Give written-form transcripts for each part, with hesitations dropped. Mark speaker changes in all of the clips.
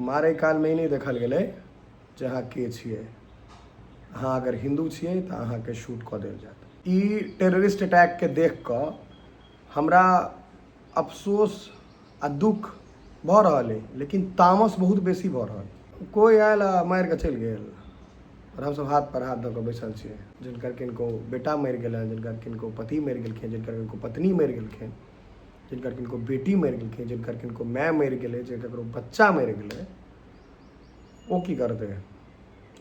Speaker 1: मारे काल में ही नहीं देखल गेलै जे अहाँ के छियै। अहाँ अगर हिंदू छियै तऽ अहाँके शूट कऽ देल जायत। ई टेररिस्ट अटैकके देख कऽ हमरा अफसोस आ दुख भऽ रहल अइ, लेकिन तामस बहुत बेसी भऽ रहल। कोई आयल आ मारि कऽ चलि गेल और हमसब हाथ पर हाथ धऽ कऽ बैसल छियै। जिनकर किनको बेटा मरि गेलनि, जिनकर किनको पति मरि गेलखिन, जिनकर किनको पत्नी मरि गेलखिन, जिनकर किनको बेटी मरि गेलखिन, जिनकर किनको माय मरि गेलै, जे ककरो बच्चा मरि गेलै, ओ की करतै?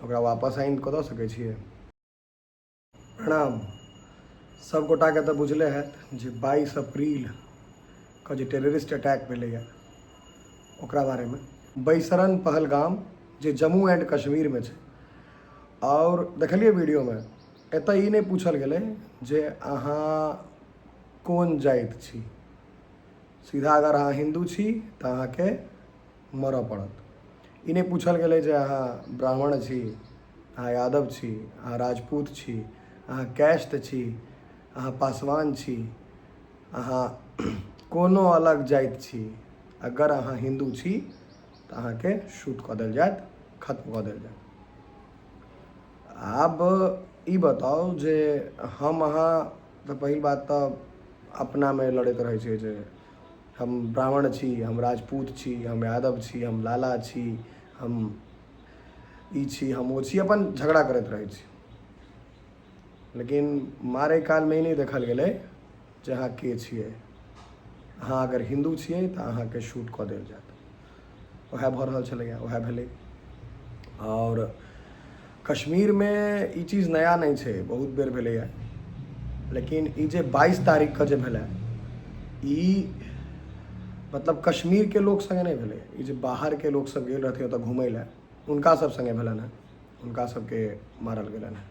Speaker 1: ओकरा वापस आनि कऽ दऽ सकै छियै? प्रणाम। सब गोटाके तऽ बुझले हैत जे 22 अप्रैल के जे टेररिस्ट अटैक भेलैए ओकरा बारेमे। बैसरन पहलगाम जे जम्मू एंड कश्मीरमे छै। और देखलिए वीडियोमे एतऽ ई नहीं पूछल गेलै जे अहाँ कोन जाति छी। सीधा अगर अहाँ हिंदू छी तऽ अहाँके मरऽ पड़त। ई नहीं पूछल गेलै जे अहाँ ब्राह्मण छी, अहाँ यादव छी, अहाँ राजपूत छी, अहाँ कैस्ट छी, अहाँ पासवान छी, अहाँ कोनो अलग जाति छी। अगर अहाँ हिंदू छी तऽ अहाँके शूट कऽ देल जायत, खत्म कऽ देल जायत। आब ई बताउ जे हम अहाँ तऽ पहिल बात तऽ अपनामे लड़ैत रहै छै जे हम ब्राह्मण छी, हम राजपूत छी, हम यादव छी, हम लाला छी, हम ई छी, हम ओ छी, अपन झगड़ा करैत रहै छी। लेकिन मारे काल में ही नहीं देखल गेलै जे अहाँ के छियै। अहाँ अगर हिंदू छियै तऽ अहाँके शूट कऽ देल जायत। वएह भऽ रहल छलैए, वएह भेलै। और कश्मीर में ई चीज़ नया नहीं छै, बहुत बेर भेलैए। लेकिन ई जे 22 तारीख के जे भेलै, ई मतलब कश्मीर के लोग संगे नहीं भेलै। ई जे बाहर के लोग सब गेल रहथिन ओतऽ घुमै लए, उनका सब संगे भेलनि हेँ, उनका सबके मारल गेलनि हेँ।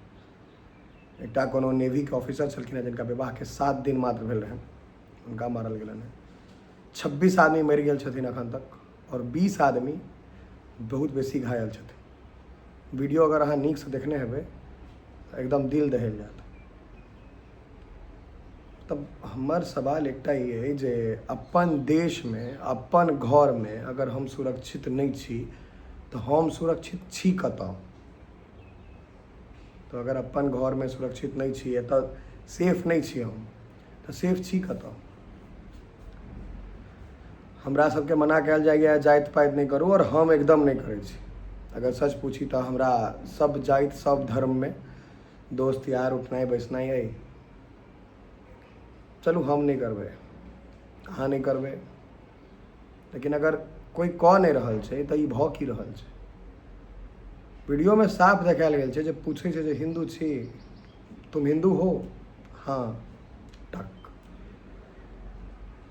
Speaker 1: एकटा कोनो नेवी के ऑफिसर छलखिन हेँ जिनका विवाह के 7 दिन मात्र भेल रहनि, उनका मारल गेलनि हेँ। 26 आदमी मरि गेल छथिन अखन तक, और 20 आदमी बहुत बेसी घायल छथिन। वीडियो अगर अहाँ नीक से देखने हेबै तऽ एकदम दिल दहल जायत। तब हमर सवाल एकटा ई अइ जे अपन देश में, अपन घर में अगर हम सुरक्षित नहीं छी तऽ हम सुरक्षित छी कतऽ? तो अगर अपन घर में सुरक्षित नहीं छी, एतऽ सेफ नहीं छी हम, तऽ सेफ छी कतऽ? हमरा सबके मना कयल जाइए जाति पाति नहीं करू, और हम एकदम नहीं करै छी। अगर सच पूछी तऽ हमरा सब जाति सब धर्म में दोस्त यार उठनाइ बैसनाइ अइ। चलू हम नहीं करबै, अहाँ नहीं करबै, लेकिन अगर कोई कऽ नहीं रहल छै तऽ ई भऽ की रहल छै? वीडियो में साफ देखायल गेल छै जे पूछै छै जे हिंदू छी, तुम हिंदू हो? हाँ, टक।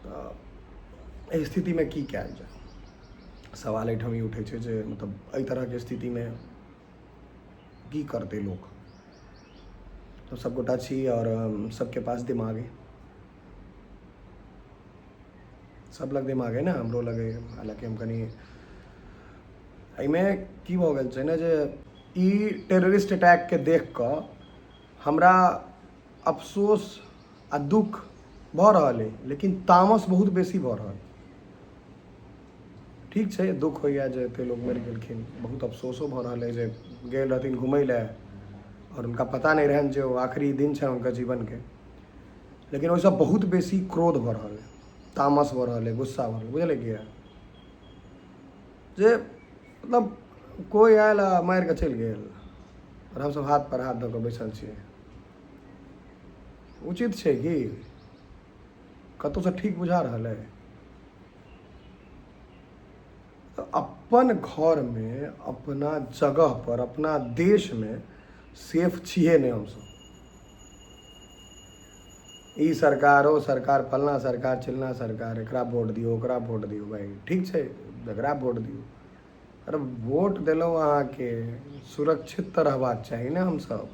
Speaker 1: तऽ एहि स्थिति में की कयल जाय? सवाल एहिठाम ई उठै छै जे मतलब एहि तरह के स्थिति में की करतै लोग? तो सब गोटा छी और सबके पास दिमाग है, सब लग दिमाग है ना, हमरो लगे। हालांकि हम कनी एहिमे की भऽ गेल छै ने जे ई टेररिस्ट अटैक के देख कऽ हमरा अफसोस आ दुख भऽ रहल अइ, लेकिन तामस बहुत बेसी भऽ रहल। ठीक छै, दुख होइए जे एते लोग मरि गेलखिन, बहुत अफसोसो भऽ रहल अइ जे गेल रहथिन घुमै लए और उनका पता नहीं रहनि जे ओ आखिरी दिन छनि उनका जीवन के। लेकिन ओहिसँ बहुत बेसी क्रोध भऽ रहल अइ, तामस भऽ रहल अइ, गुस्सा भऽ रहल अइ। बुझलियै कि जे मतलब कोई आयल आ मारि कऽ चलि गेल और हमसब हाथ पर हाथ धऽ कऽ बैसल छियै। उचित छै कि? कतौ से ठीक बुझा रहल अइ? तो अपन घर में, अपना जगह पर, अपना देश में सेफ छियै नहीं हमसब। ई सरकार, ओ सरकार, फलना सरकार, चिलना सरकार, एकरा वोट दियौ, ओकरा वोट दियौ। भाई ठीक छै, जकरा वोट दियौ। अरे वोट देलहुँ अहाँके, सुरक्षित तऽ रहबाक चाही ने हमसब।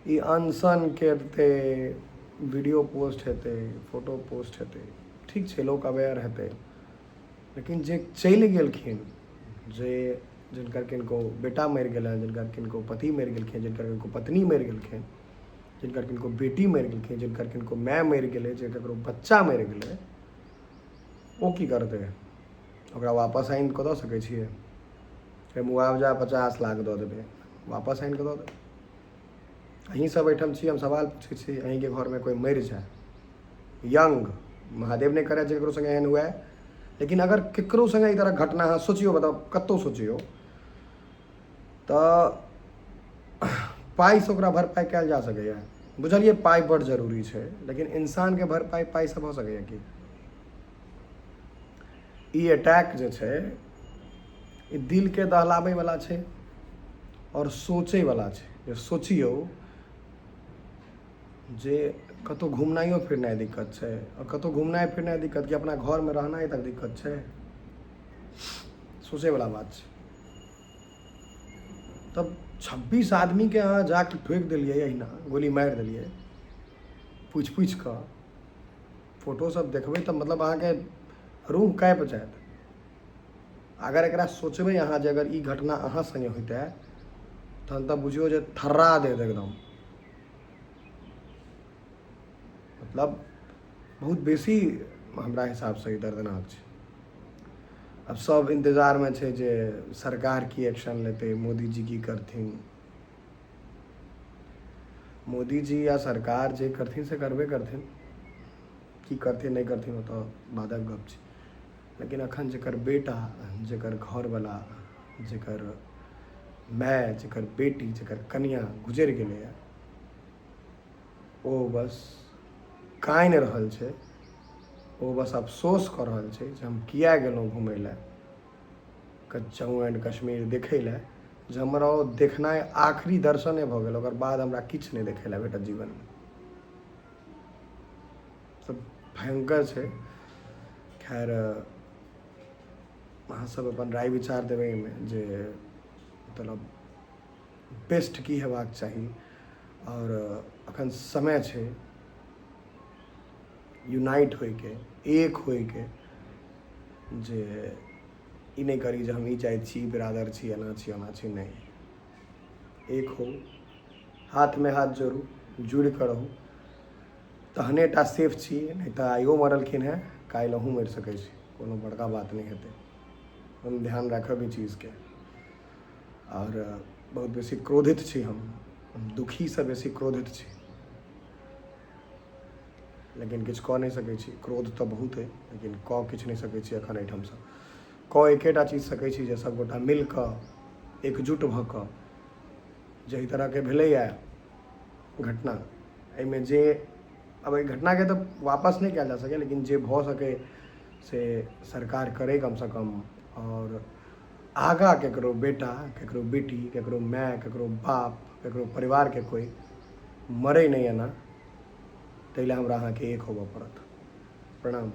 Speaker 1: ई अनशन करतै, वीडियो पोस्ट हेतै, फोटो पोस्ट हेतै, ठीक छै, लोक अवेयर हेतै। लेकिन जे चलि गेलखिन, जे जिनकर किनको बेटा मरि गेलनि, जिनकर किनको पति मरि गेलखिन, जिनकर किनको पत्नी मरि गेलखिन, जिनकर किनको बेटी मरि गेलखिन, जिनकर किनको माय मरि गेलै, जे ककरो बच्चा मरि गेलै, ओ की करतै, ओकरा वापस आनि कऽ दऽ सकै छियै? मुआवजा 50 लाख दऽ देबै, वापस आनि कऽ दऽ देबै। अहीं सब एहिठाम छी, हम सवाल पूछै छी, अहींके घरमे कोइ मरि जाए यंग, महादेव नहि करे ककरो संगे एहन हुए, लेकिन अगर ककरो संगे ई तरह घटना अहाँ सोचियौ, बताउ कतहु सोचियौ, तऽ पाइसँ ओकरा भरपाइ कयल जा सकैए। बुझलिए पाइ बड़ जरूरी छै, लेकिन इंसानके भरपाइ पाइसँ भऽ सकैए कि? ई अटैक जे छै ई दिलके दहलाबैवला छै और सोचैवला छै। जे सोचियौ जे कतहु घुमनाइयो फिरनाइ दिक्कत छै, और कतहु घुमनाइ फिरनाइ दिक्कत कि अपना घरमे रहनाइ तक दिक्कत छै। सोचैवला बात छै। तब 26 आदमीके अहाँ जाके ठोकि देलियै, अहिना गोली मारि देलियै, पूछि पूछि कऽ फोटो सब देखबै तऽ मतलब अहाँके रूह काँपि जायत। अगर एकरा सोचबै अहाँ जे अगर ई घटना अहाँ संगे होइतै तहन तऽ बुझियौ जे थर्रा देत एकदम। मतलब बहुत बेसी हमरा हिसाबसँ ई दर्दनाक छै। अब सब इंतज़ारमे छै जे सरकार की एक्शन लेतै, मोदी जी की करथिन। मोदी जी या सरकार जे करथिन से करबे करथिन, की करथिन नहीं करथिन ओ तऽ बादक गप छै। लेकिन अखन जेकर बेटा, जेकर घरवला, जेकर माय, जेकर बेटी, जेकर कनिया गुजरि गेलैए, ओ बस कानि रहल छै, ओ बस अफसोस कऽ रहल छै जे हम किया गेलहुँ घुमय लए, जम्मू एंड कश्मीर देखै लए, जे हमरा ओ देखनाइ आखिरी दर्शने भऽ गेल, ओकर बाद हमरा किछु नहि देखै लए भेटत जीवनमे। सब भयंकर छै। खैर अहाँ सब अपन राय विचार देबै एहिमे जे मतलब बेस्ट की हेबाक चाही, और अखन समय छै यूनाइट होइके, एक होइके, जे ई नहीं करी जे हम ई जाति छी, बिरादर छी, एना छी ओना छी, नहीं। एक हो, हाथ में हाथ जोड़ू, जुड़ि कऽ रहू, तहने टा सेफ छी। नहीं तऽ आइयो मरलखिन हैं, काल्हि अहूँ मरि सकै छी, कोनो बड़का बात नहीं हेतै। हम ध्यान राखब ई चीज़के। और बहुत बेसी क्रोधित छी हम दुखीसँ बेसी क्रोधित छी, लेकिन किछु कऽ नहीं सकै छी। क्रोध तऽ बहुत है, लेकिन कऽ किछु नहीं सकै छी एखन एहिठामसँ। कऽ एकेटा चीज सकै छी जे सबगोटा मिल कऽ एकजुट भऽ कऽ जाहि तरहके भेलैए घटना, एहिमे जे अब एहि घटनाके तऽ वापस नहीं कयल जा सकै, लेकिन जे भऽ सकै से सरकार करे कम से कम। और आगाँ केकरो बेटा, केकरो बेटी, केकरो माय, केकरो बाप, केकरो परिवारके कोई मरै नहीं एना, ताहि लए हमरा अहाँके एक होबऽ पड़त। प्रणाम।